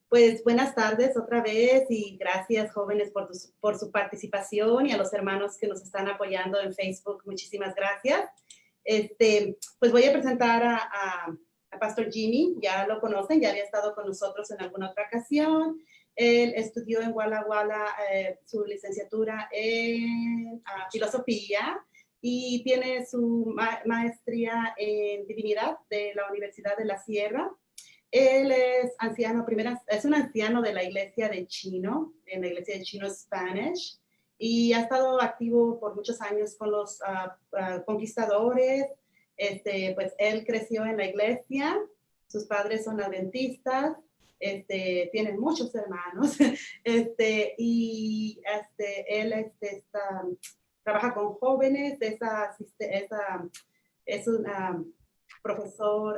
Pues buenas tardes otra vez y gracias jóvenes por su participación y a los hermanos que nos están apoyando en Facebook. Muchísimas gracias. Pues voy a presentar a Pastor Jimmy, ya lo conocen, ya había estado con nosotros en alguna otra ocasión. Él estudió en Walla Walla su licenciatura en filosofía y tiene su maestría en divinidad de la Universidad de la Sierra. Él es anciano, es un anciano de la iglesia de Chino, en la iglesia de Chino Spanish, y ha estado activo por muchos años con los conquistadores. Pues él creció en la iglesia, sus padres son adventistas, tienen muchos hermanos, y él trabaja con jóvenes, es un profesor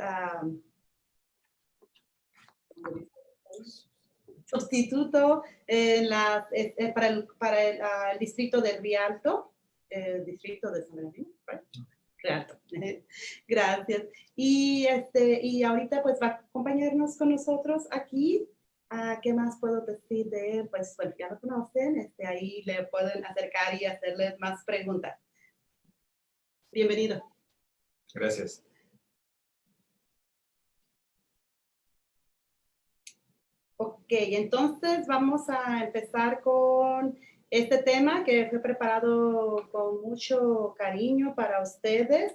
sustituto para el distrito de Rialto, distrito de San Bernardino, right? Rialto. Gracias. Y ahorita pues va a acompañarnos con nosotros aquí. ¿Qué más puedo decir de él? Pues bueno, ya lo conocen, ahí le pueden acercar y hacerle más preguntas. Bienvenido. Gracias. Ok, entonces vamos a empezar con este tema que fue preparado con mucho cariño para ustedes.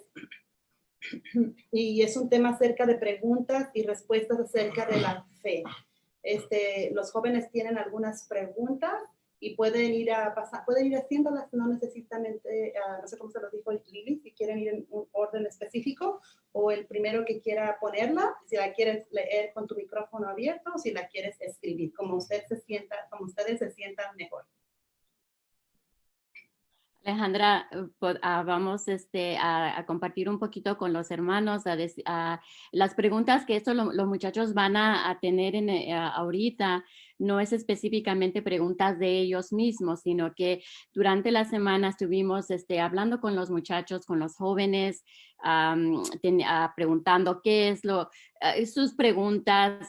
Y es un tema acerca de preguntas y respuestas acerca de la fe. Los jóvenes tienen algunas preguntas y pueden ir haciéndolas, no necesariamente, no sé cómo se lo dijo Lili, si quieren ir en un orden específico o el primero que quiera ponerla, si la quieres leer con tu micrófono abierto o si la quieres escribir, como ustedes se sientan mejor. Alejandra, vamos a compartir un poquito con los hermanos las preguntas que los muchachos van a tener ahorita. No es específicamente preguntas de ellos mismos, sino que durante la semana estuvimos hablando con los muchachos, con los jóvenes, preguntando qué es sus preguntas,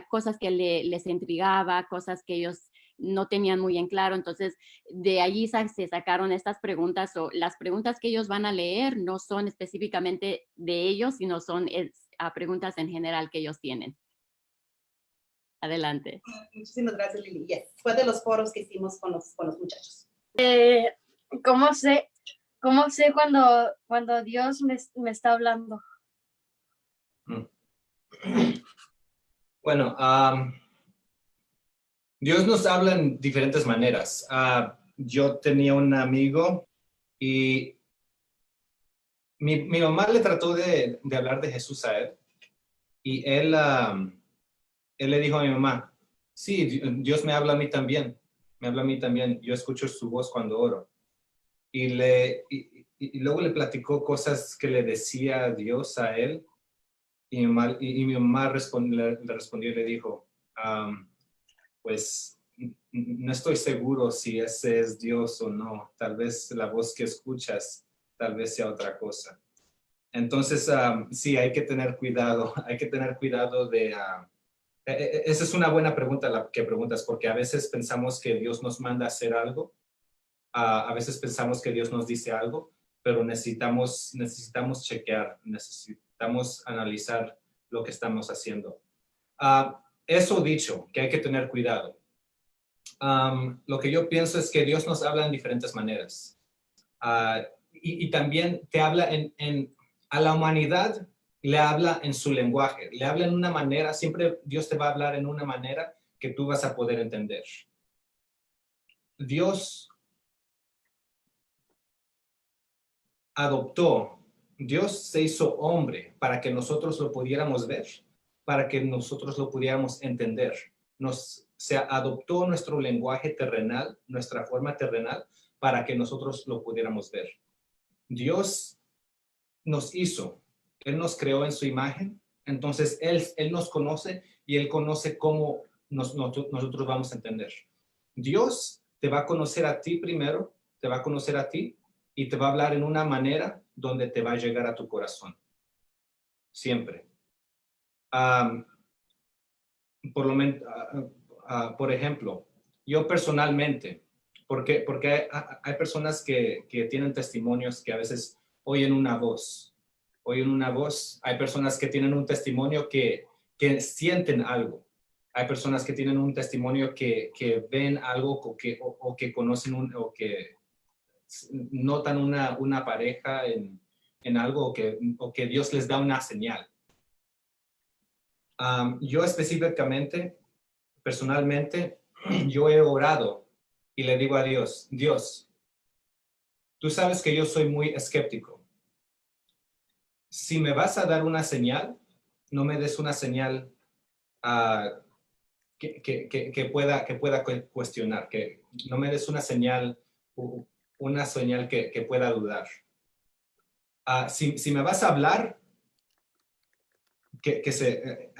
cosas que les intrigaba, cosas que ellos no tenían muy en claro. Entonces, de allí se sacaron estas preguntas, o las preguntas que ellos van a leer no son específicamente de ellos, sino son preguntas en general que ellos tienen. Adelante. Muchísimas gracias, Lili. Yes. Fue de los foros que hicimos con los muchachos. ¿Cómo sé cuando Dios me está hablando? Bueno, Dios nos habla en diferentes maneras. Yo tenía un amigo y mi mamá le trató de hablar de Jesús a él. Y él le dijo a mi mamá, sí, Dios me habla a mí también. Me habla a mí también. Yo escucho su voz cuando oro. Y luego le platicó cosas que le decía Dios a él. Y mi mamá le respondió y le dijo, pues no estoy seguro si ese es Dios o no. Tal vez la voz que escuchas, tal vez sea otra cosa. Entonces, sí, hay que tener cuidado. Hay que tener cuidado de... esa es una buena pregunta la que preguntas, porque a veces pensamos que Dios nos manda a hacer algo. A veces pensamos que Dios nos dice algo, pero necesitamos chequear, necesitamos analizar lo que estamos haciendo. Eso dicho, que hay que tener cuidado. Lo que yo pienso es que Dios nos habla en diferentes maneras. Y también te habla a la humanidad, le habla en su lenguaje, le habla en una manera, siempre Dios te va a hablar en una manera que tú vas a poder entender. Dios se hizo hombre para que nosotros lo pudiéramos ver, para que nosotros lo pudiéramos entender. Se adoptó nuestro lenguaje terrenal, nuestra forma terrenal, para que nosotros lo pudiéramos ver. Dios nos hizo, Él nos creó en su imagen, entonces Él nos conoce y Él conoce cómo nosotros vamos a entender. Dios te va a conocer a ti primero, te va a conocer a ti y te va a hablar en una manera donde te va a llegar a tu corazón. Siempre. por ejemplo, yo personalmente, porque hay personas que tienen testimonios que a veces oyen una voz, hay personas que tienen un testimonio que sienten algo, hay personas que tienen un testimonio que ven algo o que conocen o que notan una pareja en algo o que Dios les da una señal. Yo específicamente, personalmente, yo he orado y le digo a Dios, Dios, tú sabes que yo soy muy escéptico. Si me vas a dar una señal, no me des una señal que pueda cuestionar, que no me des una señal que pueda dudar. Si me vas a hablar, que se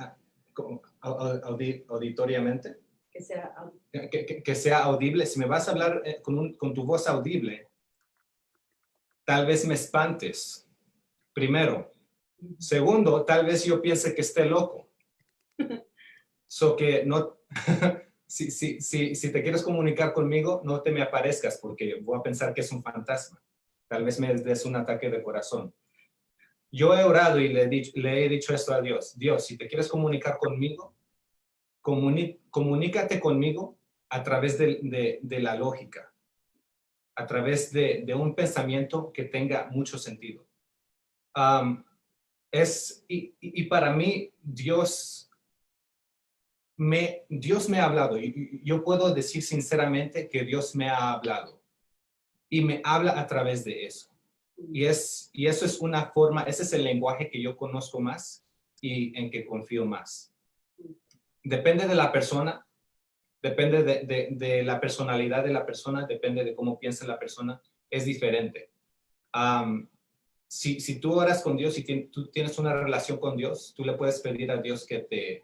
auditoriamente, que sea audible. Si me vas a hablar con tu voz audible, tal vez me espantes, primero. Segundo, tal vez yo piense que esté loco. So que no, si te quieres comunicar conmigo, no te me aparezcas porque voy a pensar que es un fantasma. Tal vez me des un ataque de corazón. Yo he orado y le he dicho esto a Dios. Dios, si te quieres comunicar conmigo, comunícate conmigo a través de la lógica, a través de un pensamiento que tenga mucho sentido. Y para mí, Dios me ha hablado. Y yo puedo decir sinceramente que Dios me ha hablado. Y me habla a través de eso. Y eso es una forma, ese es el lenguaje que yo conozco más y en que confío más. Depende de la persona, depende de la personalidad de la persona, depende de cómo piensa la persona, es diferente. Si tú oras con Dios y tú tienes una relación con Dios, tú le puedes pedir a Dios que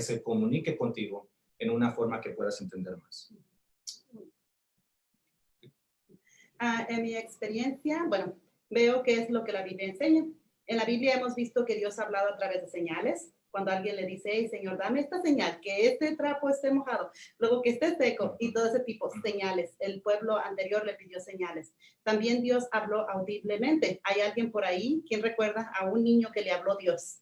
se comunique contigo en una forma que puedas entender más. En mi experiencia, bueno, veo qué es lo que la Biblia enseña. En la Biblia hemos visto que Dios ha hablado a través de señales. Cuando alguien le dice, hey, Señor, dame esta señal, que este trapo esté mojado, luego que esté seco y todo ese tipo de señales. El pueblo anterior le pidió señales. También Dios habló audiblemente. ¿Hay alguien por ahí? ¿Quién recuerda a un niño que le habló Dios?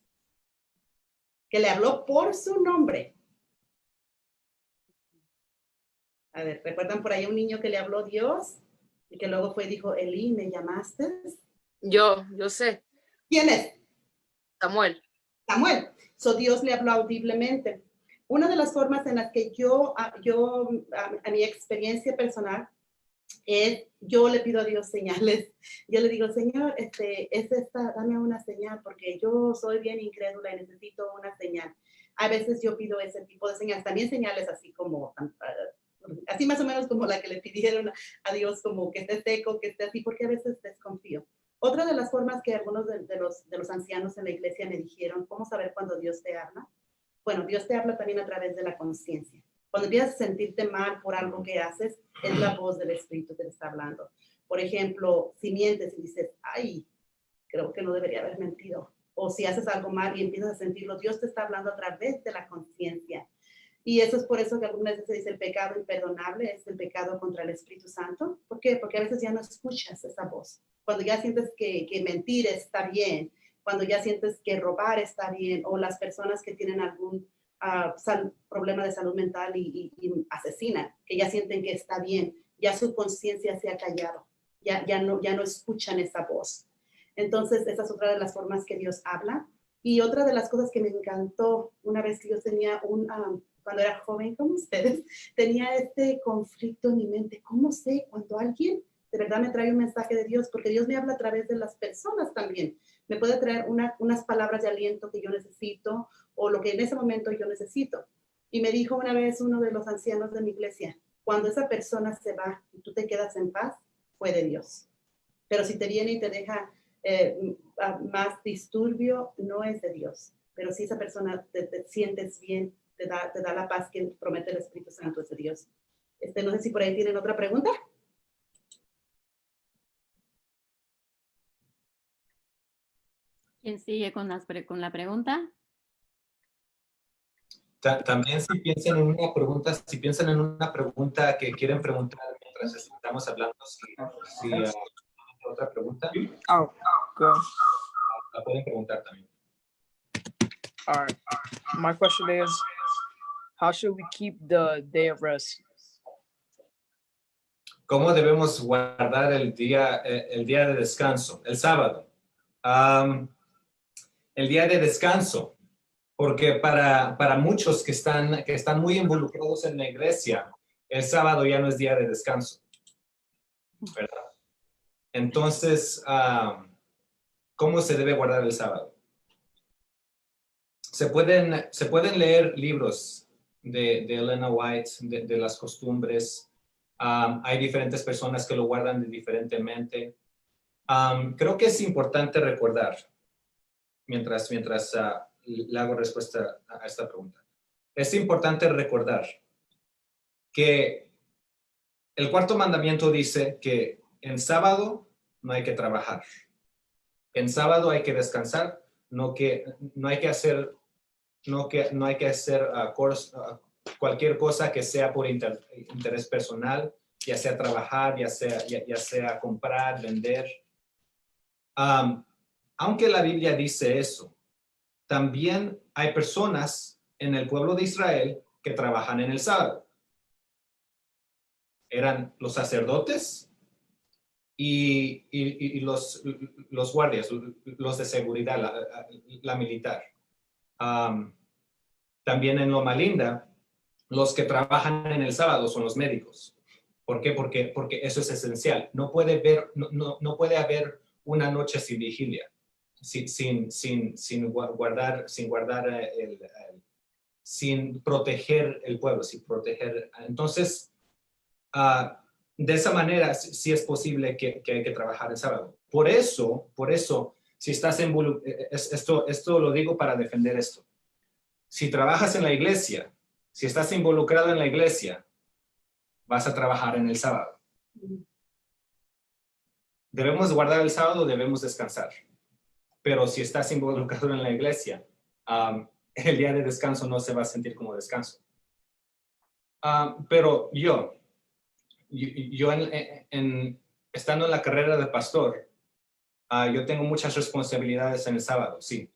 Que le habló por su nombre. A ver, ¿recuerdan por ahí a un niño que le habló Dios? Y que luego fue y dijo, Elí, ¿me llamaste? Yo sé. ¿Quién es? Samuel. Samuel. So Dios le habló audiblemente. Una de las formas en las que a mi experiencia personal, es, yo le pido a Dios señales. Yo le digo, Señor, dame una señal, porque yo soy bien incrédula y necesito una señal. A veces yo pido ese tipo de señales. También señales así como... así más o menos como la que le pidieron a Dios, como que esté seco, que esté así, porque a veces desconfío. Otra de las formas que algunos de los ancianos en la iglesia me dijeron, ¿cómo saber cuando Dios te habla? Bueno, Dios te habla también a través de la conciencia. Cuando empiezas a sentirte mal por algo que haces, es la voz del Espíritu que te está hablando. Por ejemplo, si mientes y dices, ay, creo que no debería haber mentido. O si haces algo mal y empiezas a sentirlo, Dios te está hablando a través de la conciencia. Y eso es por eso que algunas veces se dice el pecado imperdonable es el pecado contra el Espíritu Santo. ¿Por qué? Porque a veces ya no escuchas esa voz. Cuando ya sientes que mentir está bien, cuando ya sientes que robar está bien, o las personas que tienen algún problema de salud mental y asesinan, que ya sienten que está bien, ya su conciencia se ha callado, ya no escuchan esa voz. Entonces, esa es otra de las formas que Dios habla. Y otra de las cosas que me encantó, una vez que yo tenía cuando era joven como ustedes, tenía este conflicto en mi mente. ¿Cómo sé cuando alguien de verdad me trae un mensaje de Dios? Porque Dios me habla a través de las personas también. Me puede traer unas palabras de aliento que yo necesito o lo que en ese momento yo necesito. Y me dijo una vez uno de los ancianos de mi iglesia, cuando esa persona se va y tú te quedas en paz, fue de Dios. Pero si te viene y te deja más disturbio, no es de Dios. Pero si esa persona te sientes bien, te da la paz que promete el Espíritu Santo, es de Dios. No sé si por ahí tienen otra pregunta. ¿Quién sigue con la pregunta? También si piensan en una pregunta que quieren preguntar mientras estamos hablando, si otra pregunta, Oh, go. la pueden preguntar también. All right. My question is, how should we keep the day of rest? ¿Cómo debemos guardar el día de descanso? El sábado. El día de descanso. Porque para muchos que están muy involucrados en la iglesia, el sábado ya no es día de descanso, ¿verdad? Entonces, ¿cómo se debe guardar el sábado? Se pueden leer libros de Elena White, de las costumbres. Hay diferentes personas que lo guardan diferentemente. Creo que es importante recordar, mientras le hago respuesta a esta pregunta. Es importante recordar que el cuarto mandamiento dice que en sábado no hay que trabajar. En sábado hay que descansar, no hay que hacer cualquier cosa que sea por interés personal, ya sea trabajar, ya sea comprar, vender. Aunque la Biblia dice eso, también hay personas en el pueblo de Israel que trabajan en el sábado. Eran los sacerdotes y los guardias, los de seguridad, la militar. También en Loma Linda, los que trabajan en el sábado son los médicos. ¿Por qué? Porque eso es esencial. No puede haber una noche sin vigilia, sin proteger el pueblo, sin proteger. Entonces, de esa manera sí es posible que hay que trabajar el sábado. Por eso, si estás esto lo digo para defender esto. Si trabajas en la iglesia, si estás involucrado en la iglesia, vas a trabajar en el sábado. Debemos guardar el sábado, debemos descansar. Pero si estás involucrado en la iglesia, el día de descanso no se va a sentir como descanso. Pero yo estando en la carrera de pastor, yo tengo muchas responsabilidades en el sábado, sí.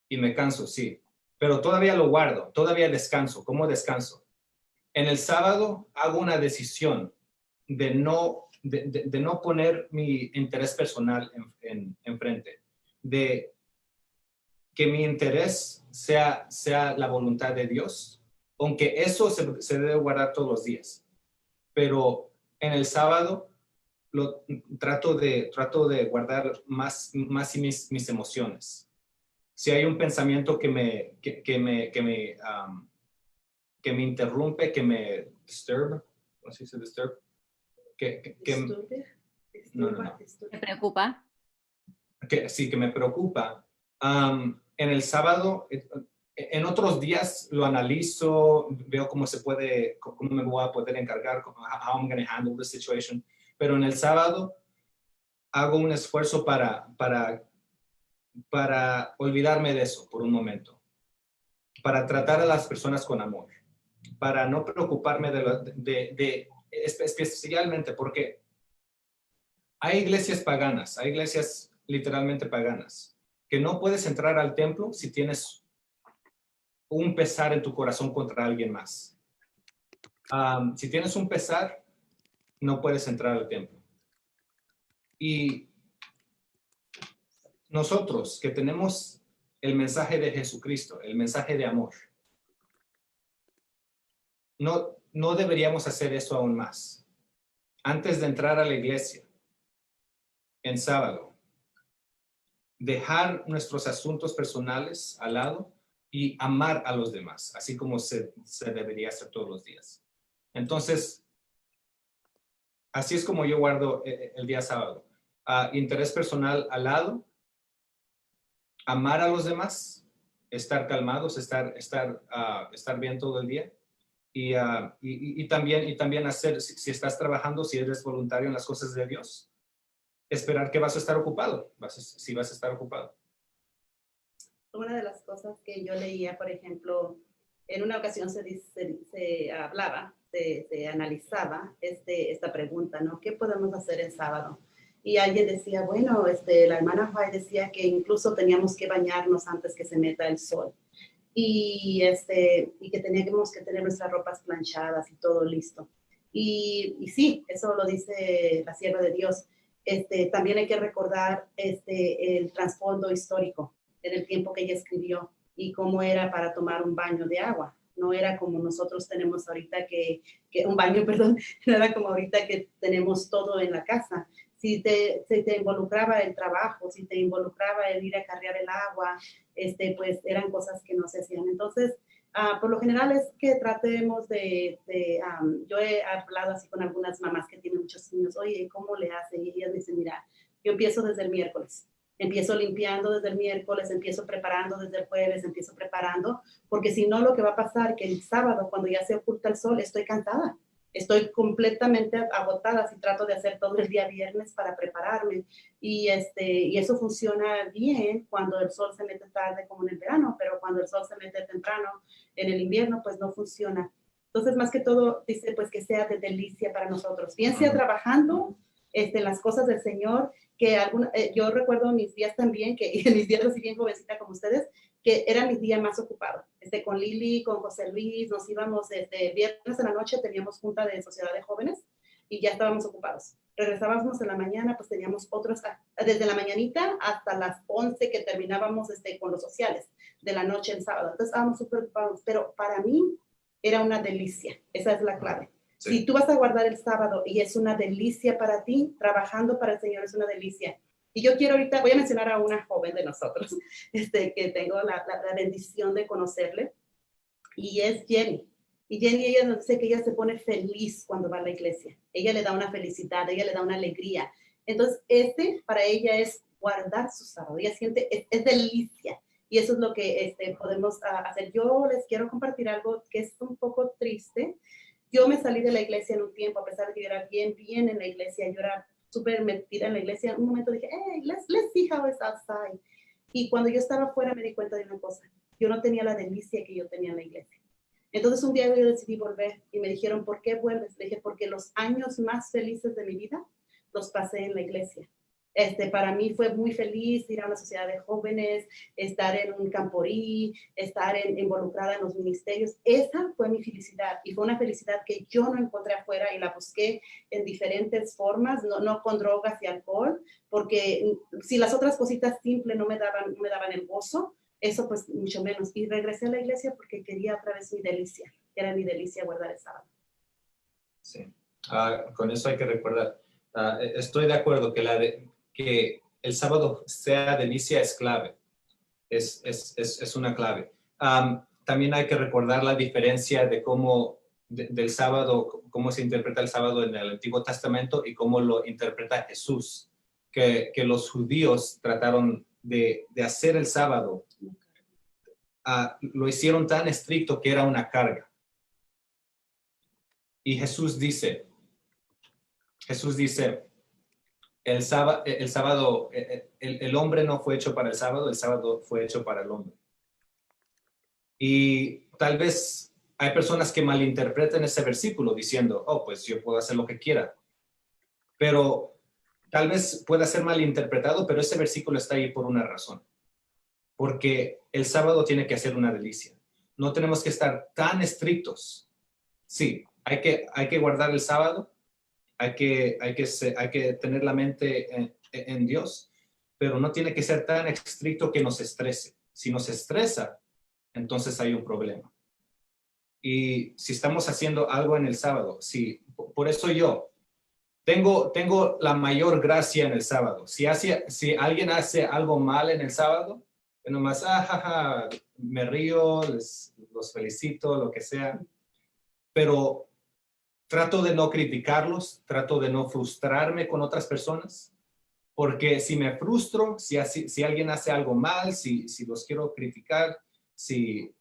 Y me canso, sí. Pero todavía lo guardo, todavía descanso. ¿Cómo descanso? En el sábado hago una decisión de no poner mi interés personal enfrente. De que mi interés sea la voluntad de Dios, aunque eso se debe guardar todos los días. Pero en el sábado trato de guardar más mis emociones. Si hay un pensamiento que me interrumpe, que me disturb, ¿cómo se dice disturb? No. ¿Te preocupa? Que me preocupa. En el sábado, en otros días lo analizo, veo cómo me voy a poder encargar, how I'm going to handle the situation. Pero en el sábado hago un esfuerzo para olvidarme de eso por un momento, para tratar a las personas con amor, para no preocuparme especialmente porque hay iglesias paganas, hay iglesias literalmente paganas, que no puedes entrar al templo si tienes un pesar en tu corazón contra alguien más. Si tienes un pesar, no puedes entrar al templo. Y nosotros que tenemos el mensaje de Jesucristo, el mensaje de amor, no deberíamos hacer eso aún más. Antes de entrar a la iglesia, en sábado, dejar nuestros asuntos personales al lado y amar a los demás, así como se debería hacer todos los días. Entonces, así es como yo guardo el día sábado. Interés personal al lado, amar a los demás, estar calmados, estar bien todo el día. Y también hacer, si estás trabajando, si eres voluntario en las cosas de Dios, esperar que vas a estar ocupado, si vas a estar ocupado. Una de las cosas que yo leía, por ejemplo, en una ocasión se hablaba, se analizaba esta pregunta, ¿no? ¿Qué podemos hacer el sábado? Y alguien decía, bueno, la hermana White decía que incluso teníamos que bañarnos antes que se meta el sol. Y que teníamos que tener nuestras ropas planchadas y todo listo. Y sí, eso lo dice la sierva de Dios. También hay que recordar el trasfondo histórico en el tiempo que ella escribió y cómo era para tomar un baño de agua. No era como nosotros tenemos ahorita un baño, perdón, no era como ahorita que tenemos todo en la casa. Si te involucraba el trabajo, si te involucraba el ir a cargar el agua, pues eran cosas que no se hacían. Entonces, por lo general es que tratemos yo he hablado así con algunas mamás que tienen muchos niños, oye, ¿cómo le hacen? Y ellas dicen, mira, yo empiezo desde el miércoles. Empiezo limpiando desde el miércoles, empiezo preparando desde el jueves, empiezo preparando, porque si no lo que va a pasar que el sábado, cuando ya se oculta el sol, estoy cansada. Estoy completamente agotada si trato de hacer todo el día viernes para prepararme. Y eso funciona bien cuando el sol se mete tarde como en el verano, pero cuando el sol se mete temprano en el invierno, pues no funciona. Entonces, más que todo, dice, pues que sea de delicia para nosotros. Bien sea trabajando en las cosas del Señor, que yo recuerdo mis días también, que en mis días así bien jovencita como ustedes, que era mis días más ocupados. Con Lili, con José Luis, nos íbamos viernes en la noche, teníamos junta de sociedad de jóvenes y ya estábamos ocupados. Regresábamos en la mañana, pues teníamos otros, desde la mañanita hasta las 11 que terminábamos con los sociales, de la noche el sábado. Entonces estábamos súper ocupados, pero para mí era una delicia, esa es la clave. Sí. Si tú vas a guardar el sábado y es una delicia para ti, trabajando para el Señor es una delicia. Y yo quiero ahorita, voy a mencionar a una joven de nosotros, que tengo la bendición de conocerle, y es Jenny. Y Jenny, ella nos dice que ella se pone feliz cuando va a la iglesia. Ella le da una felicidad, ella le da una alegría. Entonces, para ella es guardar su sábado. Ella siente, es delicia. Y eso es lo que podemos hacer. Yo les quiero compartir algo que es un poco triste. Yo me salí de la iglesia en un tiempo, a pesar de que yo era bien en la iglesia. Yo era súper metida en la iglesia. En un momento dije, hey, let's see how it's outside. Y cuando yo estaba afuera me di cuenta de una cosa. Yo no tenía la delicia que yo tenía en la iglesia. Entonces un día yo decidí volver y me dijeron, ¿por qué vuelves? Le dije, porque los años más felices de mi vida los pasé en la iglesia. Para mí fue muy feliz ir a una sociedad de jóvenes, estar en un camporí, estar involucrada en los ministerios. Esa fue mi felicidad y fue una felicidad que yo no encontré afuera y la busqué en diferentes formas, no con drogas y alcohol, porque si las otras cositas simples no me daban el gozo, eso pues mucho menos. Y regresé a la iglesia porque quería otra vez mi delicia, que era mi delicia guardar el sábado. Sí, con eso hay que recordar. Estoy de acuerdo que el sábado sea delicia es clave, es una clave. También hay que recordar la diferencia de del sábado, cómo se interpreta el sábado en el Antiguo Testamento y cómo lo interpreta Jesús, que los judíos trataron de hacer el sábado, lo hicieron tan estricto que era una carga. Y Jesús dice, el sábado, el hombre no fue hecho para el sábado fue hecho para el hombre. Y tal vez hay personas que malinterpretan ese versículo diciendo, oh, pues yo puedo hacer lo que quiera. Pero tal vez pueda ser malinterpretado, pero ese versículo está ahí por una razón. Porque el sábado tiene que ser una delicia. No tenemos que estar tan estrictos. Sí, hay que guardar el sábado. Hay que tener la mente en Dios, pero no tiene que ser tan estricto que nos estrese. Si nos estresa, entonces hay un problema. Y si estamos haciendo algo en el sábado, sí, por eso yo tengo la mayor gracia en el sábado. Si alguien hace algo mal en el sábado, nomás, me río, los felicito, lo que sea, pero trato de no criticarlos, trato de no frustrarme con otras personas, porque si me frustro, si alguien hace algo mal, si los quiero criticar,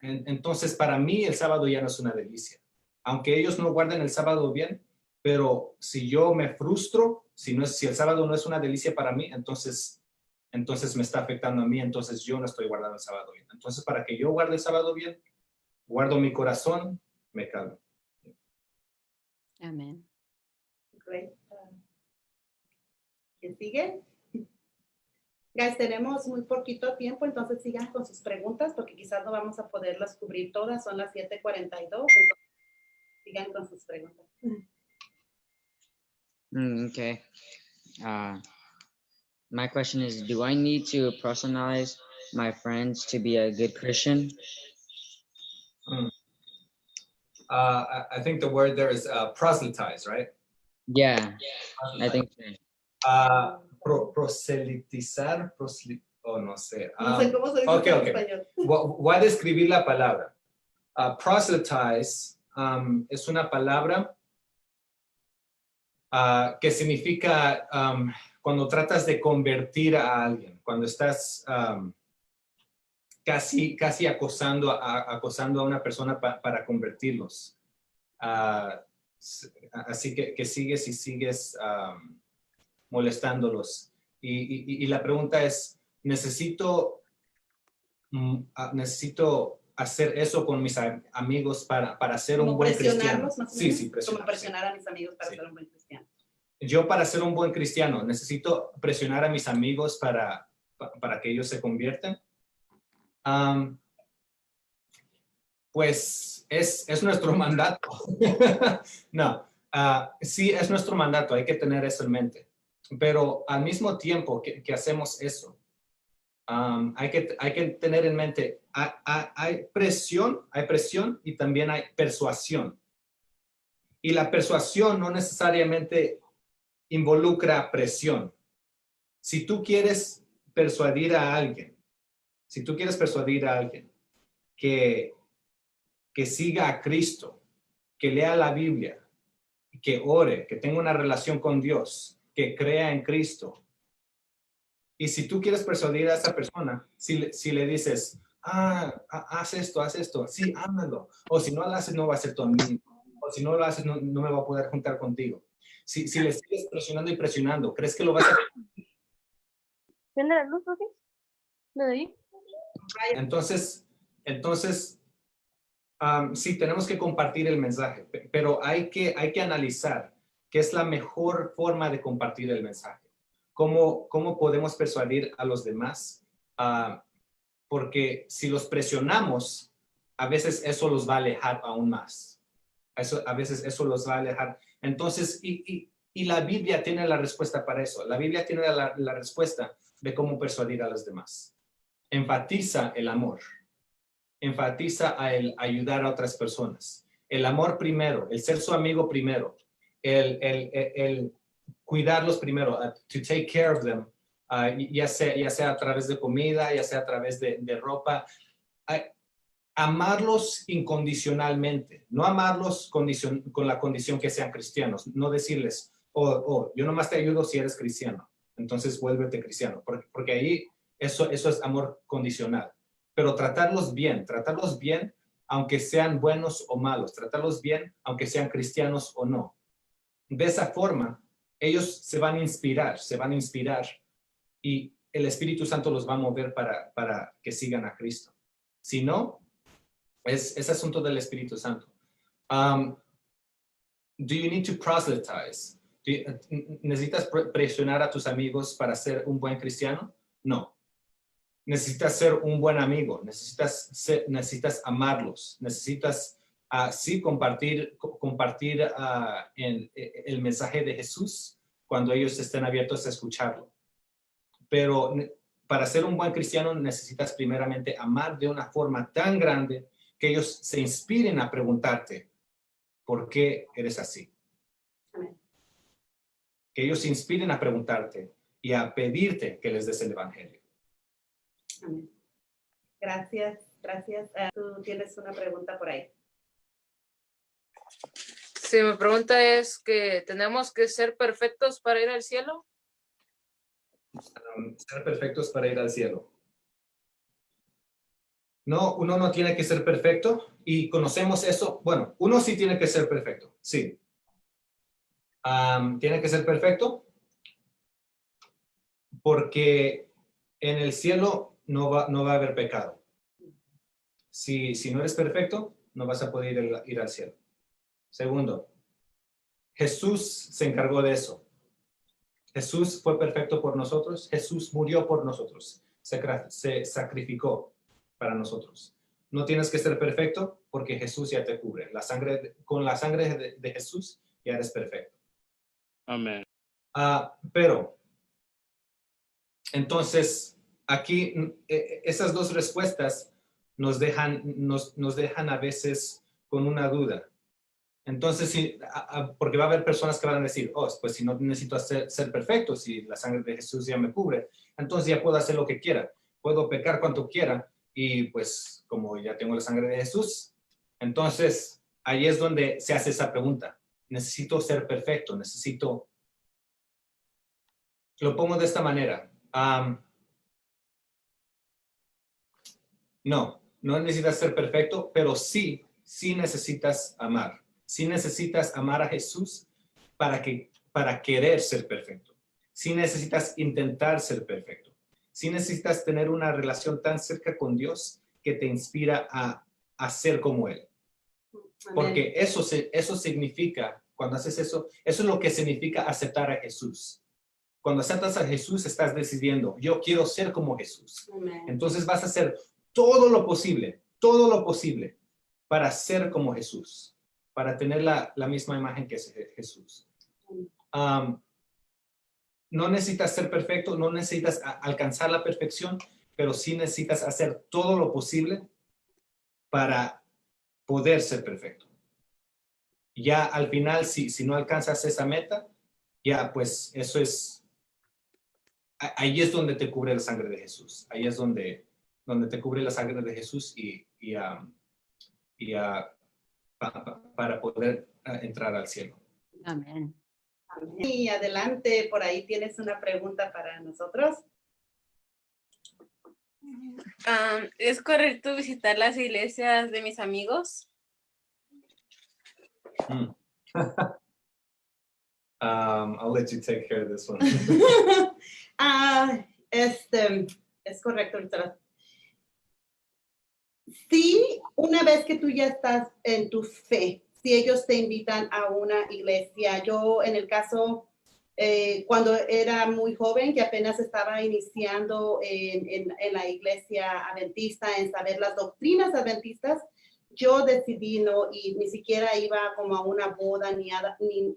entonces para mí el sábado ya no es una delicia. Aunque ellos no guarden el sábado bien, pero si yo me frustro, si el sábado no es una delicia para mí, entonces me está afectando a mí, entonces yo no estoy guardando el sábado bien. Entonces para que yo guarde el sábado bien, guardo mi corazón, me calmo. Amén. Great. ¿Quién sigue? Guys, tenemos muy poquito tiempo, entonces sigan con sus preguntas porque quizás no vamos a poderlas cubrir todas, son las 7:42, entonces sigan con sus preguntas. Okay. My question is, do I need to personalize my friends to be a good Christian? I think the word there is proselytize, right? Yeah, I think so. Proselitizar, no sé. No sé cómo se dice okay, en okay. español. Voy a describir la palabra. Proselytize es una palabra que significa cuando tratas de convertir a alguien, cuando estás casi acosando a una persona para convertirlos. Así que sigues molestándolos. Y la pregunta es, ¿necesito hacer eso con mis amigos para ser un buen cristiano? Más o Sí, menos, sí, como presionar a mis amigos para Sí. ser un buen cristiano. Yo para ser un buen cristiano, ¿necesito presionar a mis amigos para que ellos se conviertan? Pues es nuestro mandato. No, sí es nuestro mandato, hay que tener eso en mente. Pero al mismo tiempo que hacemos eso, hay que tener en mente, hay presión y también hay persuasión. Y la persuasión no necesariamente involucra presión. Si tú quieres persuadir a alguien que siga a Cristo, que lea la Biblia, que ore, que tenga una relación con Dios, que crea en Cristo. Y si tú quieres persuadir a esa persona, si le dices, haz esto, sí, hámelo. O si no lo haces, no va a ser tu amigo. O si no lo haces, no me va a poder juntar contigo. Si le sigues presionando y presionando, ¿crees que lo vas a hacer? ¿Prende la luz, Rosy? ¿Lo de ahí? Entonces, sí, tenemos que compartir el mensaje, pero hay que analizar qué es la mejor forma de compartir el mensaje. ¿Cómo podemos persuadir a los demás? Porque si los presionamos, a veces eso los va a alejar aún más. A veces eso los va a alejar. Entonces, y la Biblia tiene la respuesta para eso. La Biblia tiene la respuesta de cómo persuadir a los demás. Enfatiza el amor. Enfatiza el ayudar a otras personas. El amor primero, el ser su amigo primero, el cuidarlos primero, to take care of them, ya sea a través de comida, ya sea a través de ropa. Amarlos incondicionalmente, no amarlos con la condición que sean cristianos, no decirles, yo nomás te ayudo si eres cristiano, entonces vuélvete cristiano, porque ahí eso es amor condicional. Pero tratarlos bien, aunque sean buenos o malos, tratarlos bien, aunque sean cristianos o no. De esa forma, ellos se van a inspirar y el Espíritu Santo los va a mover para que sigan a Cristo. Si no, es asunto del Espíritu Santo. Do you need to proselytize? ¿Necesitas presionar a tus amigos para ser un buen cristiano? No. Necesitas ser un buen amigo, necesitas amarlos, necesitas sí compartir el mensaje de Jesús cuando ellos estén abiertos a escucharlo. Pero para ser un buen cristiano necesitas primeramente amar de una forma tan grande que ellos se inspiren a preguntarte, ¿por qué eres así? Amén. Que ellos se inspiren a preguntarte y a pedirte que les des el evangelio. Amén. Gracias. Tú tienes una pregunta por ahí. Sí, mi pregunta es que ¿tenemos que ser perfectos para ir al cielo? Ser perfectos para ir al cielo. No, uno no tiene que ser perfecto y conocemos eso. Bueno, uno sí tiene que ser perfecto, sí. Tiene que ser perfecto porque en el cielo no va a haber pecado. Si no eres perfecto, no vas a poder ir al cielo. Segundo, Jesús se encargó de eso. Jesús fue perfecto por nosotros. Jesús murió por nosotros. Se sacrificó para nosotros. No tienes que ser perfecto porque Jesús ya te cubre. Con la sangre de Jesús ya eres perfecto. Amén. Pero, entonces, aquí esas dos respuestas nos dejan a veces con una duda. Entonces, porque va a haber personas que van a decir, pues si no necesito ser perfecto, si la sangre de Jesús ya me cubre, entonces ya puedo hacer lo que quiera. Puedo pecar cuanto quiera y pues como ya tengo la sangre de Jesús, entonces ahí es donde se hace esa pregunta. Necesito ser perfecto, lo pongo de esta manera. No necesitas ser perfecto, pero sí necesitas amar. Sí necesitas amar a Jesús para querer ser perfecto. Sí necesitas intentar ser perfecto. Sí necesitas tener una relación tan cerca con Dios que te inspira a ser como Él. Porque eso significa, cuando haces eso es lo que significa aceptar a Jesús. Cuando aceptas a Jesús, estás decidiendo, yo quiero ser como Jesús. Amén. Entonces vas a hacer todo lo posible para ser como Jesús, para tener la misma imagen que es Jesús. No necesitas ser perfecto, no necesitas alcanzar la perfección, pero sí necesitas hacer todo lo posible para poder ser perfecto. Ya al final, si no alcanzas esa meta, ya pues eso es, ahí es donde te cubre la sangre de Jesús. Ahí es donde te cubre la sangre de Jesús para poder entrar al cielo. Amén. Y adelante, por ahí tienes una pregunta para nosotros. ¿Es correcto visitar las iglesias de mis amigos? I'll let you take care of this one. Es correcto, Víctor. Sí, una vez que tú ya estás en tu fe, si ellos te invitan a una iglesia, yo en el caso, cuando era muy joven, que apenas estaba iniciando en la iglesia adventista, en saber las doctrinas adventistas, yo decidí no ir, ni siquiera iba como a una boda ni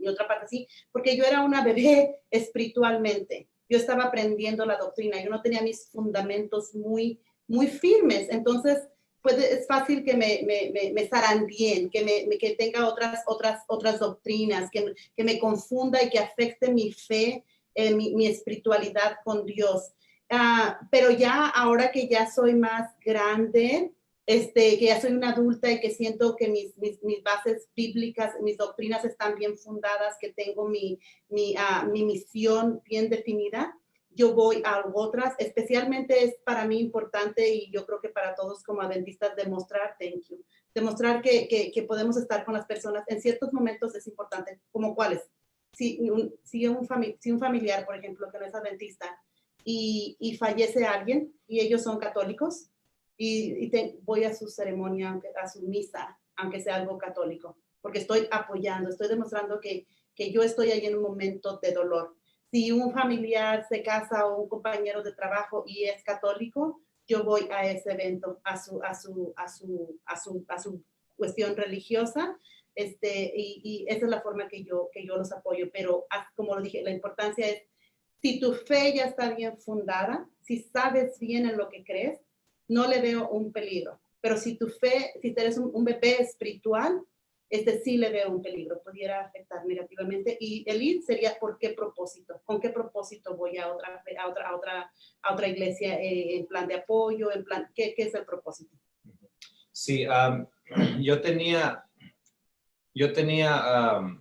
otra parte así, porque yo era una bebé espiritualmente. Yo estaba aprendiendo la doctrina, yo no tenía mis fundamentos muy firmes, entonces pues es fácil que me zarandeen, que tenga otras doctrinas, que me confunda y que afecte mi fe, mi espiritualidad con Dios. Pero ya ahora que ya soy más grande, que ya soy una adulta y que siento que mis bases bíblicas, mis doctrinas están bien fundadas, que tengo mi misión bien definida, yo voy a otras, especialmente es para mí importante y yo creo que para todos como adventistas demostrar que podemos estar con las personas. En ciertos momentos es importante, como cuáles. Si un familiar, por ejemplo, que no es adventista y fallece alguien y ellos son católicos y voy a su ceremonia, a su misa, aunque sea algo católico, porque estoy apoyando, estoy demostrando que yo estoy ahí en un momento de dolor. Si un familiar se casa o un compañero de trabajo y es católico, yo voy a ese evento, a su cuestión religiosa, y esa es la forma que yo los apoyo. Pero como lo dije, la importancia es, si tu fe ya está bien fundada, si sabes bien en lo que crees, no le veo un peligro. Pero si tu fe, si eres un bebé espiritual, sí le veo un peligro, pudiera afectar negativamente. Y el ir sería ¿por qué propósito? ¿Con qué propósito voy a otra iglesia en plan de apoyo? En plan, ¿qué es el propósito? Sí, yo tenía,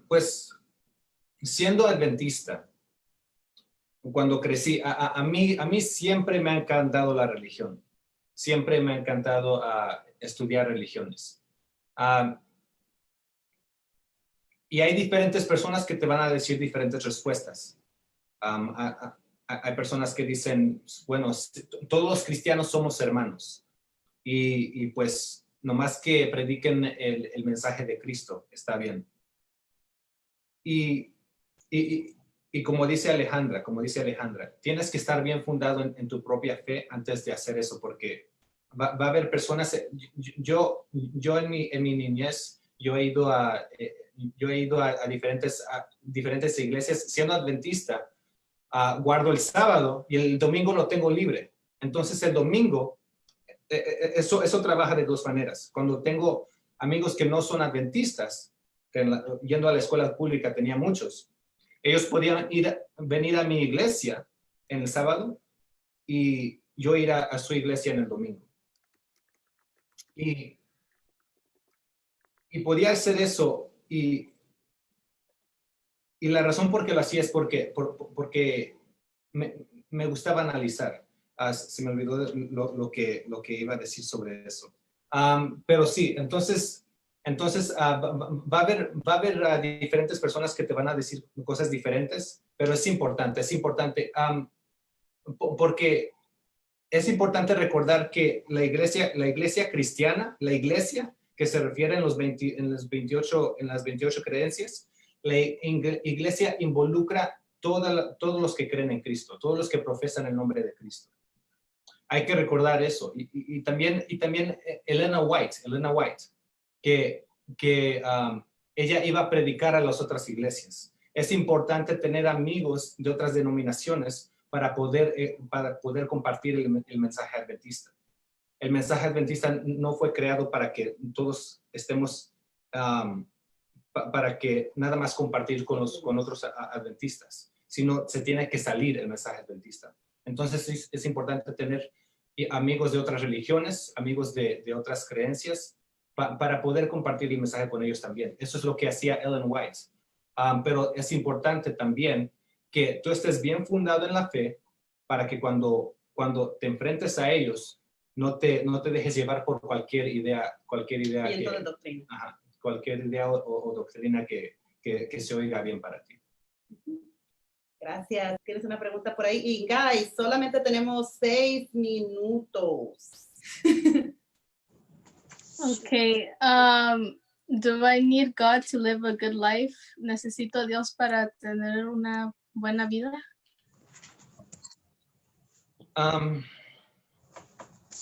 pues, siendo adventista, cuando crecí, a mí siempre me ha encantado la religión. Siempre me ha encantado estudiar religiones. Y hay diferentes personas que te van a decir diferentes respuestas. Hay personas que dicen, bueno, todos los cristianos somos hermanos. Y pues nomás que prediquen el mensaje de Cristo, está bien. Y como dice Alejandra, tienes que estar bien fundado en tu propia fe antes de hacer eso, porque va a haber personas. Yo en mi niñez, yo he ido a diferentes iglesias. Siendo adventista, guardo el sábado y el domingo lo tengo libre. Entonces el domingo, eso trabaja de dos maneras. Cuando tengo amigos que no son adventistas, que yendo a la escuela pública tenía muchos, ellos podían venir a mi iglesia en el sábado y yo ir a su iglesia en el domingo. Y podía hacer eso. Y la razón por qué lo hacía es porque me gustaba analizar. Se me olvidó lo que iba a decir sobre eso. Pero sí, entonces va a haber diferentes personas que te van a decir cosas diferentes, pero es importante, porque es importante recordar que la iglesia cristiana, la iglesia que se refiere en las 28 creencias, la iglesia involucra todos los que creen en Cristo, todos los que profesan el nombre de Cristo. Hay que recordar eso. Y también Elena White, que ella iba a predicar a las otras iglesias. Es importante tener amigos de otras denominaciones para poder compartir el mensaje adventista. El mensaje adventista no fue creado para que todos estemos, para que nada más compartir con otros adventistas, sino se tiene que salir el mensaje adventista. Entonces es importante tener amigos de otras religiones, amigos de otras creencias, para poder compartir el mensaje con ellos también. Eso es lo que hacía Ellen White. Pero es importante también que tú estés bien fundado en la fe para que cuando te enfrentes a ellos, no te dejes llevar por cualquier idea de doctrina. Cualquier idea o doctrina que se oiga bien para ti. Gracias. ¿Tienes una pregunta por ahí? Y guys, solamente tenemos 6 minutos. Okay. Do I need God to live a good life? ¿Necesito a Dios para tener una buena vida?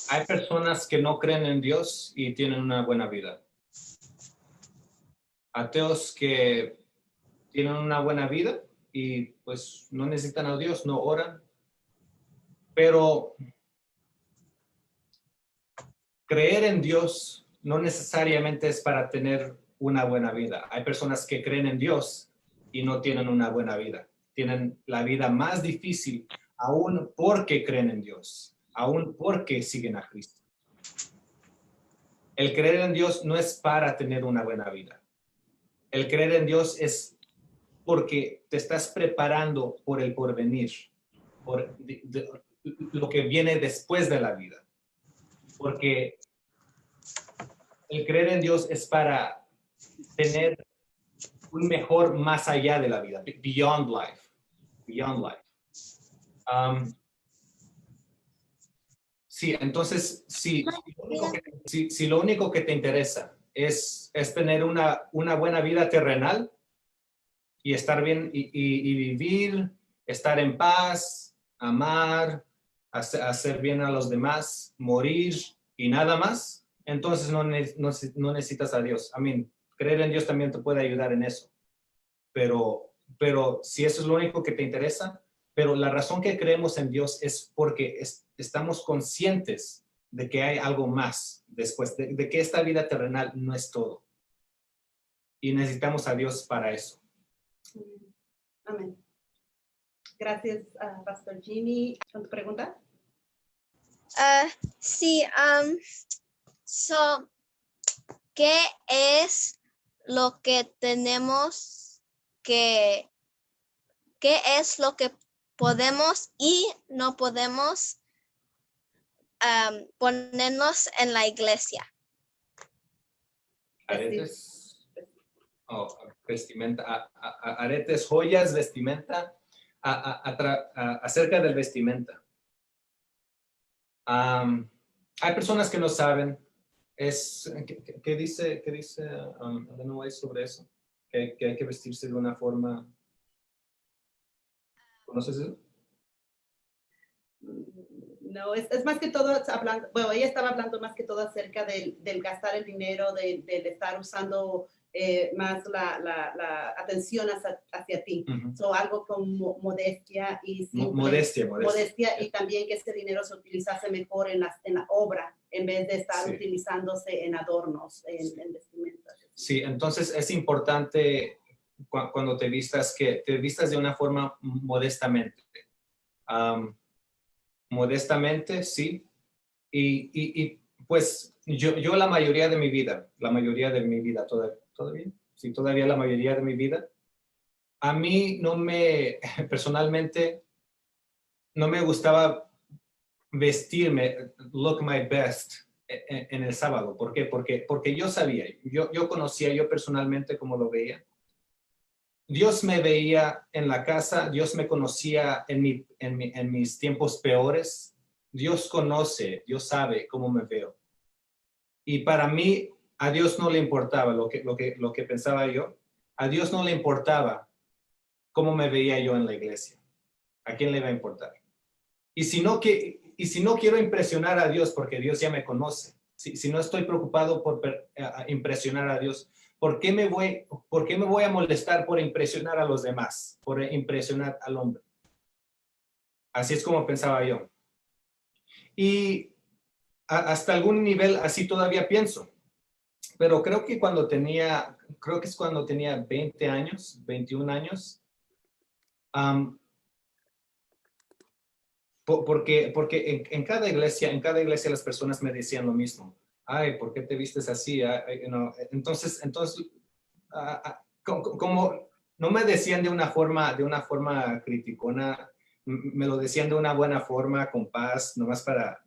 Hay personas que no creen en Dios y tienen una buena vida. Ateos que tienen una buena vida y pues no necesitan a Dios, no oran. Pero creer en Dios no necesariamente es para tener una buena vida. Hay personas que creen en Dios y no tienen una buena vida. Tienen la vida más difícil aún porque creen en Dios, aún porque siguen a Cristo. El creer en Dios no es para tener una buena vida. El creer en Dios es porque te estás preparando por el porvenir, por lo que viene después de la vida. Porque el creer en Dios es para tener un mejor más allá de la vida, beyond life. Sí, entonces, si lo único que te interesa es tener una buena vida terrenal y estar bien y vivir, estar en paz, amar, hacer bien a los demás, morir y nada más, entonces no necesitas a Dios. Creer en Dios también te puede ayudar en eso. Pero si eso es lo único que te interesa, pero la razón que creemos en Dios es porque estamos conscientes de que hay algo más después, de que esta vida terrenal no es todo. Y necesitamos a Dios para eso. Amén. Gracias, Pastor Jimmy. ¿Con tu pregunta? Sí. ¿Qué es lo que tenemos qué es lo que podemos y no podemos ponernos en la iglesia? Aretes, vestimenta, aretes, joyas, vestimenta, acerca del vestimenta. Hay personas que no saben ¿Qué dice Ellen White sobre eso? Que hay que vestirse de una forma. ¿Conoces eso? No, es más que todo hablando, bueno, ella estaba hablando más que todo acerca del gastar el dinero, del estar usando más la atención hacia ti. So, algo con modestia y modestia y también que ese dinero se utilizase mejor en la obra en vez de estar utilizándose en adornos, en vestimentas. Sí, entonces es importante cuando te vistas que te vistas de una forma modestamente. Modestamente, sí. Y pues yo la mayoría de mi vida, todavía la mayoría de mi vida, a mí personalmente, no me gustaba vestirme, look my best en el sábado. ¿Por qué? Porque yo sabía, yo conocía yo personalmente cómo lo veía. Dios me veía en la casa, Dios me conocía en mis tiempos peores. Dios conoce, Dios sabe cómo me veo. Y para mí, a Dios no le importaba lo que pensaba yo. A Dios no le importaba cómo me veía yo en la iglesia. ¿A quién le va a importar? Y si no quiero impresionar a Dios, porque Dios ya me conoce, si no estoy preocupado por impresionar a Dios, ¿por qué me voy a molestar por impresionar a los demás? Por impresionar al hombre. Así es como pensaba yo. Y hasta algún nivel así todavía pienso. Pero creo que es cuando tenía 20 años, 21 años. Porque en cada iglesia las personas me decían lo mismo. Ay, ¿por qué te vistes así? Entonces, como no me decían de una forma criticona, me lo decían de una buena forma, con paz, nomás para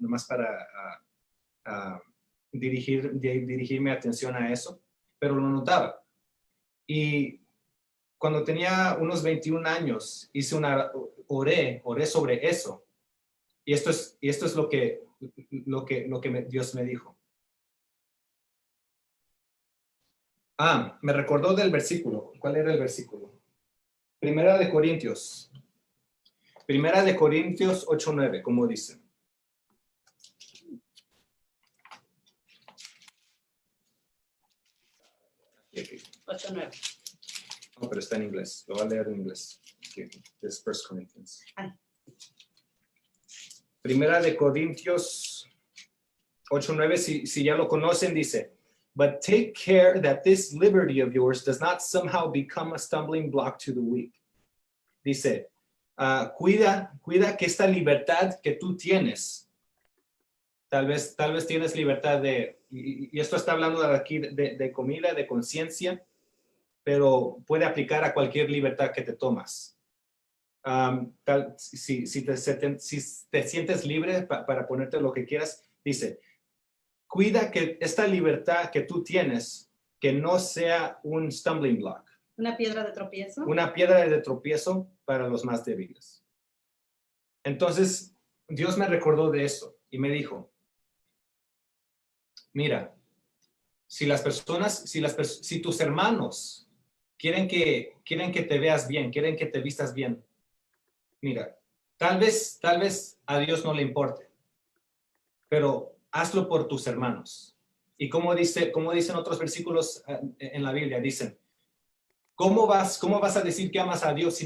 dirigir mi atención a eso, pero lo notaba. Y cuando tenía unos 21 años, oré sobre eso. Y esto es lo que Dios me dijo. Me recordó del versículo. ¿Cuál era el versículo? Primera de Corintios 8:9, como dice. Aquí. 8:9. No, pero está en inglés. Lo voy a leer en inglés. Es 1 Corinthians. Primera de Corintios 8:9, si ya lo conocen, dice, but take care that this liberty of yours does not somehow become a stumbling block to the weak. Dice, cuida que esta libertad que tú tienes, tal vez tienes libertad y esto está hablando aquí de comida, de conciencia, pero puede aplicar a cualquier libertad que te tomas. Si te sientes libre para ponerte lo que quieras, dice, cuida que esta libertad que tú tienes, que no sea un stumbling block. Una piedra de tropiezo. Una piedra de tropiezo para los más débiles. Entonces, Dios me recordó de eso y me dijo, mira, si tus hermanos quieren que te veas bien, quieren que te vistas bien, mira, tal vez a Dios no le importe, pero hazlo por tus hermanos. Y como dicen otros versículos en la Biblia, dicen, ¿cómo vas a decir que amas a Dios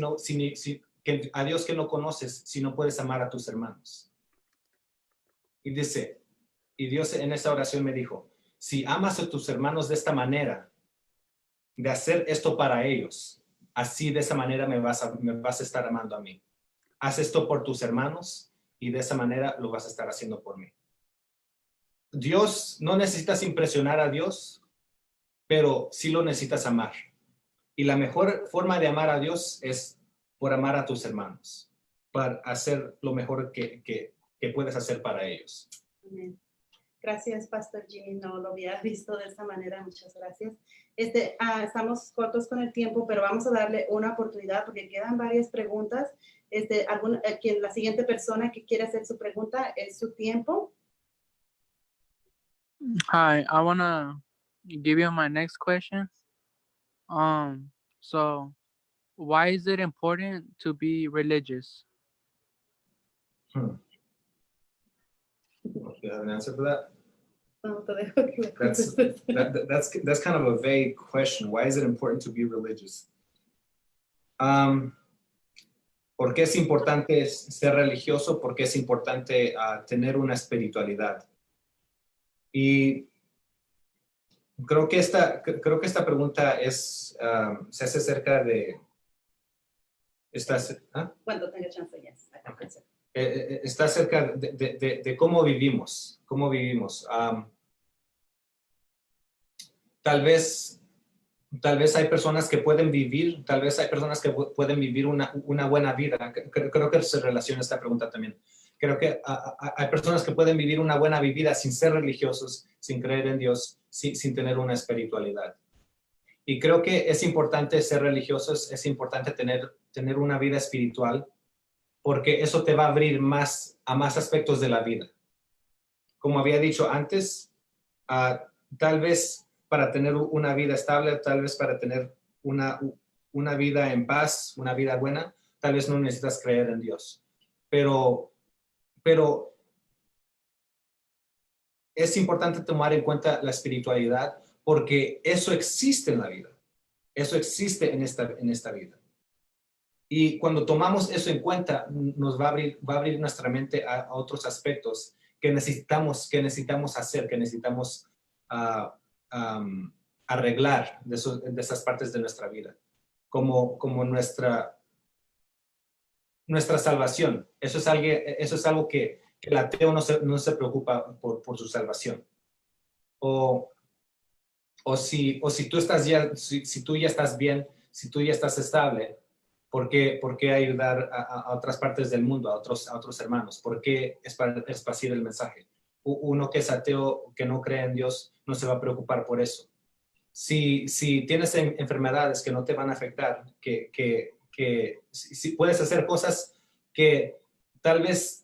a Dios que no conoces si no puedes amar a tus hermanos? Y Dios en esa oración me dijo, si amas a tus hermanos de esta manera, de hacer esto para ellos, así de esa manera me vas a estar amando a mí. Haz esto por tus hermanos y de esa manera lo vas a estar haciendo por mí. Dios, no necesitas impresionar a Dios, pero sí lo necesitas amar. Y la mejor forma de amar a Dios es por amar a tus hermanos, para hacer lo mejor que puedes hacer para ellos. Amén. Gracias, Pastor Jimmy. No lo había visto de esta manera. Muchas gracias. Estamos cortos con el tiempo, pero vamos a darle una oportunidad porque quedan varias preguntas. La siguiente persona que quiere hacer su pregunta es su tiempo. Hi, I wanna give you my next question. So why is it important to be religious? Do you have an answer for that? No, te dejo que la That's, contestes. that's kind of a vague question. Why is it important to be religious? ¿Por qué es importante ser religioso? ¿Por qué es importante tener una espiritualidad? Y creo que esta pregunta se hace cerca de... Cuando tenga chance, yes. Okay. Está cerca de cómo vivimos. Tal vez hay personas que pueden vivir, una buena vida. Creo que se relaciona esta pregunta también. Creo que hay personas que pueden vivir una buena vida sin ser religiosos, sin creer en Dios, sin tener una espiritualidad. Y creo que es importante ser religiosos, es importante tener una vida espiritual, porque eso te va a abrir a más aspectos de la vida. Como había dicho antes, tal vez para tener una vida estable, tal vez para tener una vida en paz, una vida buena, tal vez no necesitas creer en Dios. Pero es importante tomar en cuenta la espiritualidad, porque eso existe en la vida. Eso existe en esta vida. Y cuando tomamos eso en cuenta, nos va a abrir nuestra mente a otros aspectos que necesitamos hacer, que necesitamos arreglar de esas partes de nuestra vida, como nuestra salvación. Eso es algo que el ateo no se preocupa por su salvación. O si tú ya estás bien, si tú ya estás estable, ¿por qué ayudar a otras partes del mundo, a otros hermanos? ¿Por qué esparcir el mensaje? Uno que es ateo, que no cree en Dios, no se va a preocupar por eso. Si tienes enfermedades que no te van a afectar, si puedes hacer cosas que tal vez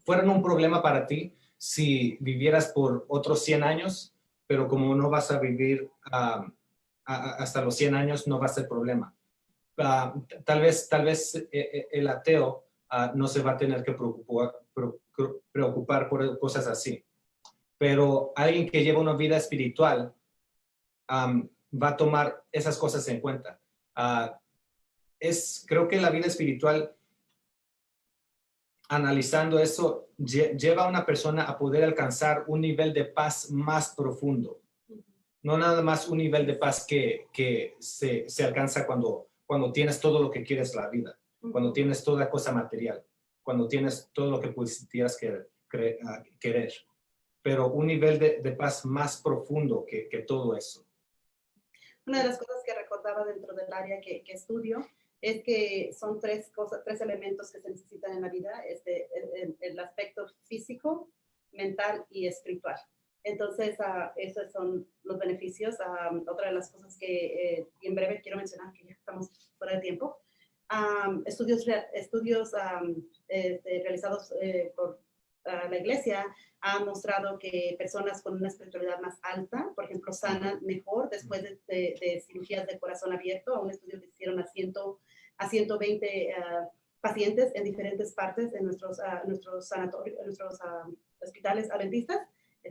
fueran un problema para ti si vivieras por otros 100 años, pero como no vas a vivir hasta los 100 años, no va a ser problema. Tal vez el ateo no se va a tener que preocupar por cosas así. Pero alguien que lleva una vida espiritual va a tomar esas cosas en cuenta. Creo que la vida espiritual, analizando eso, lleva a una persona a poder alcanzar un nivel de paz más profundo. No nada más un nivel de paz que se alcanza cuando tienes todo lo que quieres en la vida, cuando tienes toda cosa material, cuando tienes todo lo que pudieras querer. Pero un nivel de paz más profundo que todo eso. Una de las cosas que recordaba dentro del área que estudio es que son tres elementos que se necesitan en la vida, el aspecto físico, mental y espiritual. Entonces, esos son los beneficios. Otra de las cosas que en breve quiero mencionar, que ya estamos fuera de tiempo, estudios realizados por la iglesia han mostrado que personas con una espiritualidad más alta, por ejemplo, sanan mejor después de cirugías de corazón abierto. Un estudio que hicieron a 120 pacientes en diferentes partes de nuestros sanatorios, nuestros hospitales adventistas.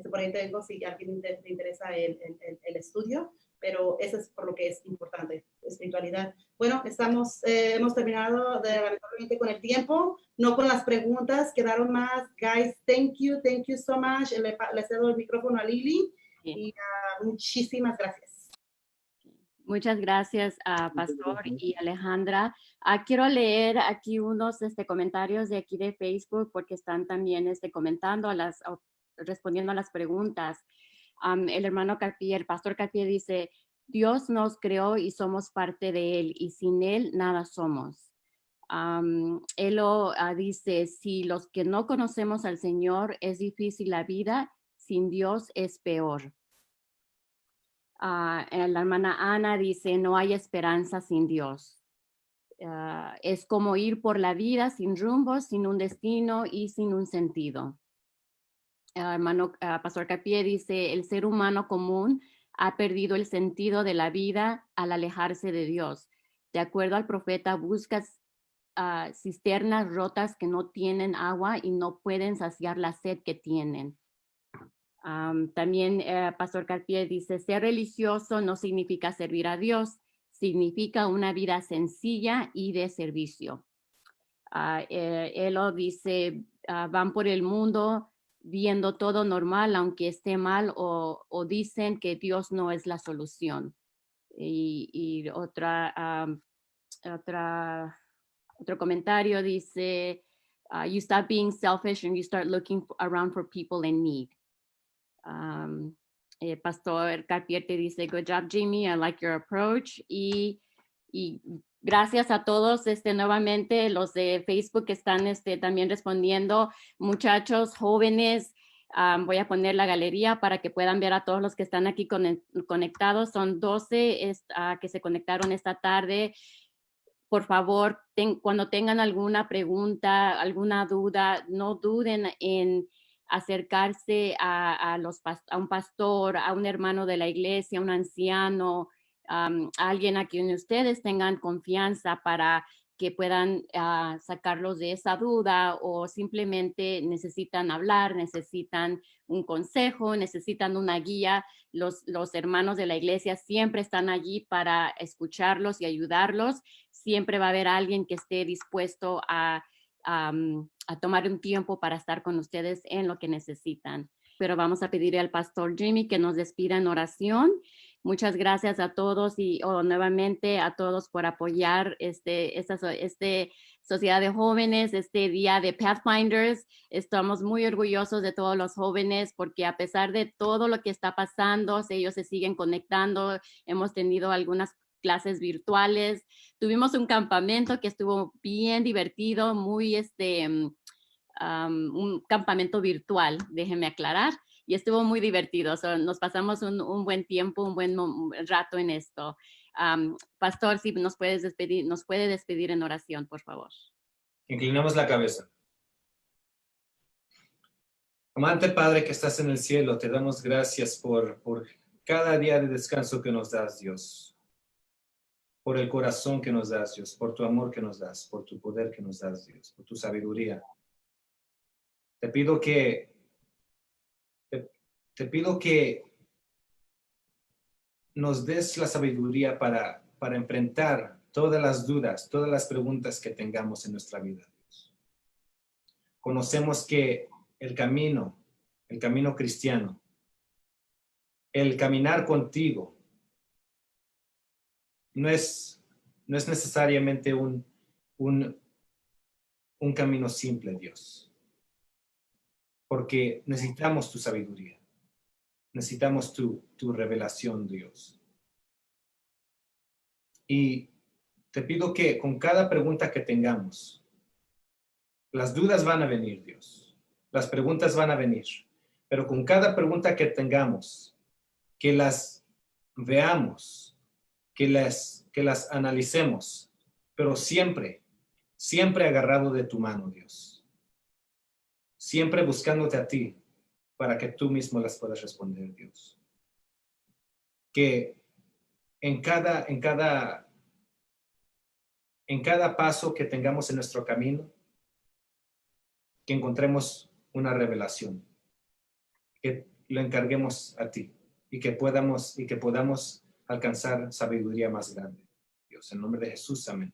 Por ahí tengo, si a alguien le interesa el estudio, pero eso es por lo que es importante, espiritualidad. Bueno, hemos terminado lamentablemente con el tiempo, no con las preguntas, quedaron más. Guys, thank you so much. Le cedo el micrófono a Lili y muchísimas gracias. Muchas gracias a Pastor y Alejandra. Quiero leer aquí unos comentarios de aquí de Facebook porque están también comentando respondiendo a las preguntas. El hermano Carpilla, el pastor Carpilla dice: Dios nos creó y somos parte de Él, y sin Él nada somos. Él dice: si los que no conocemos al Señor es difícil la vida, sin Dios es peor. La hermana Ana dice: no hay esperanza sin Dios. Es como ir por la vida sin rumbo, sin un destino y sin un sentido. Pastor Carpier dice, el ser humano común ha perdido el sentido de la vida al alejarse de Dios. De acuerdo al profeta, buscas cisternas rotas que no tienen agua y no pueden saciar la sed que tienen. También Pastor Carpier dice, ser religioso no significa servir a Dios, significa una vida sencilla y de servicio. Él dice, van por el mundo viendo todo normal, aunque esté mal, o dicen que Dios no es la solución. Y otro comentario dice, you stop being selfish and you start looking around for people in need. Pastor Carpier te dice, good job, Jamie, I like your approach. Y gracias a todos nuevamente, los de Facebook que están también respondiendo, muchachos, jóvenes. Voy a poner la galería para que puedan ver a todos los que están aquí conectados. Son 12 que se conectaron esta tarde. Por favor, cuando tengan alguna pregunta, alguna duda, no duden en acercarse a un pastor, a un hermano de la iglesia, a un anciano, a alguien a quien ustedes tengan confianza para que puedan sacarlos de esa duda, o simplemente necesitan hablar, necesitan un consejo, necesitan una guía. Los hermanos de la iglesia siempre están allí para escucharlos y ayudarlos. Siempre va a haber alguien que esté dispuesto a tomar un tiempo para estar con ustedes en lo que necesitan. Pero vamos a pedirle al pastor Jimmy que nos despida en oración. Muchas gracias a todos y nuevamente a todos por apoyar esta sociedad de jóvenes, este día de Pathfinders. Estamos muy orgullosos de todos los jóvenes porque a pesar de todo lo que está pasando, ellos se siguen conectando. Hemos tenido algunas clases virtuales. Tuvimos un campamento que estuvo bien divertido, muy un campamento virtual, déjenme aclarar, y estuvo muy divertido. Nos pasamos un buen tiempo, un buen rato en esto. Pastor, si nos puede despedir en oración, por favor. Inclinamos la cabeza. Amante Padre que estás en el cielo, te damos gracias por cada día de descanso que nos das, Dios. Por el corazón que nos das, Dios. Por tu amor que nos das. Por tu poder que nos das, Dios. Por tu sabiduría. Te pido que nos des la sabiduría para enfrentar todas las dudas, todas las preguntas que tengamos en nuestra vida, Dios. Conocemos que el camino cristiano, el caminar contigo, no es necesariamente un camino simple, Dios. Porque necesitamos tu sabiduría. Necesitamos tu revelación, Dios. Y te pido que con cada pregunta que tengamos, las dudas van a venir, Dios. Las preguntas van a venir. Pero con cada pregunta que tengamos, que las veamos, que las analicemos, pero siempre agarrado de tu mano, Dios. Siempre buscándote a ti para que tú mismo las puedas responder, Dios. Que en cada paso que tengamos en nuestro camino, que encontremos una revelación, que lo encarguemos a ti y que podamos alcanzar sabiduría más grande. Dios, en nombre de Jesús, amén.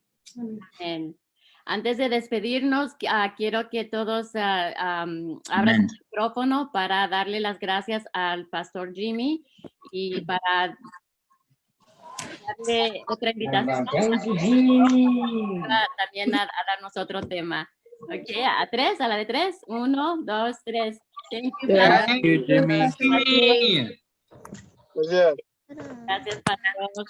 Amén. Antes de despedirnos, quiero que todos abran el micrófono para darle las gracias al pastor Jimmy y para darle otra invitación también a darnos otro tema. Ok, a la de tres. 1, 2, 3. Thank you, Thank you, Jimmy. Gracias, pastor.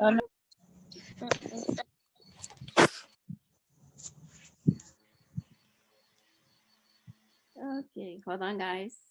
All right. Okay, hold on, guys.